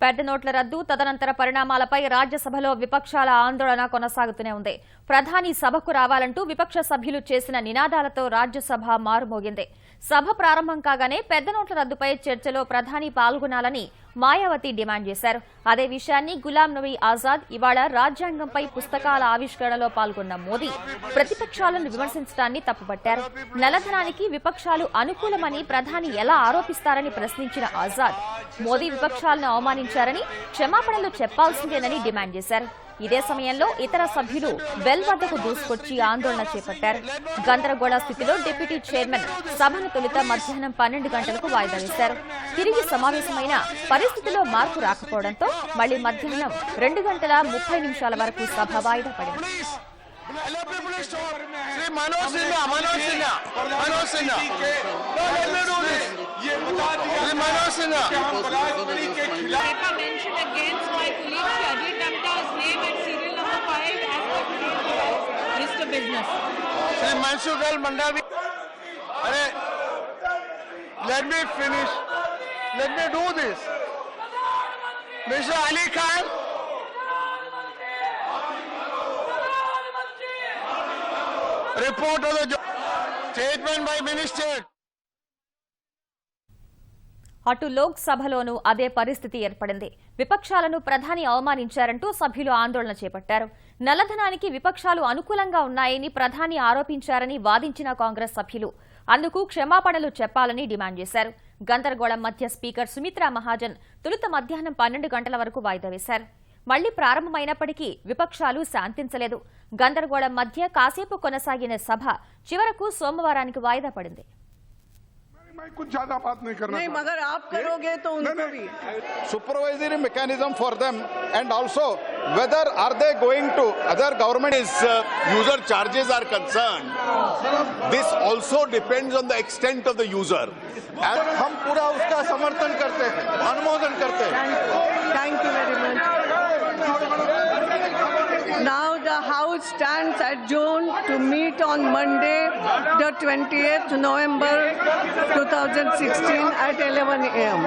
పెద్ద నోట్ల రద్దు తదనంతర పరిణామాలపై రాజ్యసభలో విపక్షాల ఆందోళన కొనసాగుతూనే ఉంది. ప్రధాని సభకు రావాలంటూ విపక్ష సభ్యులు చేసిన నినాదాలతో రాజ్యసభ మారుమోగింది. సభ ప్రారంభం కాగానే పెద్ద నోట్ల రద్దుపై చర్చలో ప్రధాని పాల్గొనాలని మాయావతి డిమాండ్ చేశారు. అదే విషయాన్ని గులాం నబీ ఆజాద్ ఇవాళ రాజ్యాంగంపై పుస్తకాల ఆవిష్కరణలో పాల్గొన్న మోదీ ప్రతిపక్షాలను విమర్శించడాన్ని తప్పుపట్టారు. నల్లధనానికి విపక్షాలు అనుకూలమని ప్రధాని ఎలా ఆరోపిస్తారని ప్రశ్నించిన ఆజాద్ మోదీ విపక్షాలను అవమానించారని, క్షమాపణలు చెప్పాల్సిందేనని డిమాండ్ చేశారు. ఇదే సమయంలో ఇతర సభ్యులు బెల్ వద్దకు దూసుకొచ్చి ఆందోళన చేపట్టారు. గందరగోళ స్థితిలో డిప్యూటీ చైర్మన్ సభను తొలుత మధ్యాహ్నం 12 గంటలకు వాయిదా వేశారు. తిరిగి సమావేశమైన పరిస్థితిలో మార్పు రాకపోవడంతో మళ్లీ మధ్యాహ్నం 2 గంటల 30 నిమిషాల వరకు సభ వాయిదా పడింది. Let me finish. Let me do this. Mr. Ali Khan. Report of the statement by Minister. అటు లోక్ సభలోనూ అదే పరిస్థితి ఏర్పడింది. విపక్షాలను ప్రధాని అవమానించారంటూ సభ్యులు ఆందోళన చేపట్టారు. నల్లధనానికి విపక్షాలు అనుకూలంగా ఉన్నాయని ప్రధాని ఆరోపించారని వాదించిన కాంగ్రెస్ సభ్యులు అందుకు క్షమాపణలు చెప్పాలని డిమాండ్ చేశారు. గందరగోళం మధ్య స్పీకర్ సుమిత్రా మహాజన్ తొలుత మధ్యాహ్నం 12 గంటల వరకు వాయిదా వేశారు. మళ్లీ ప్రారంభమైనప్పటికీ విపక్షాలు శాంతించలేదు. గందరగోళం మధ్య కాసేపు కొనసాగిన సభ చివరకు సోమవారానికి వాయిదా పడింది. मैं कुछ ज्यादा बात नहीं करना नहीं, मगर आप करोगे तो उनको भी supervisory mechanism for them, and also whether are they going to other government is user charges are concerned, this also depends on the extent of the user. हम पूरा उसका समर्थन करते हैं, अनुमोदन करते हैं. Thank you very much. Now the House stands adjourned to meet on Monday, the 20th November 2016 at 11 a.m.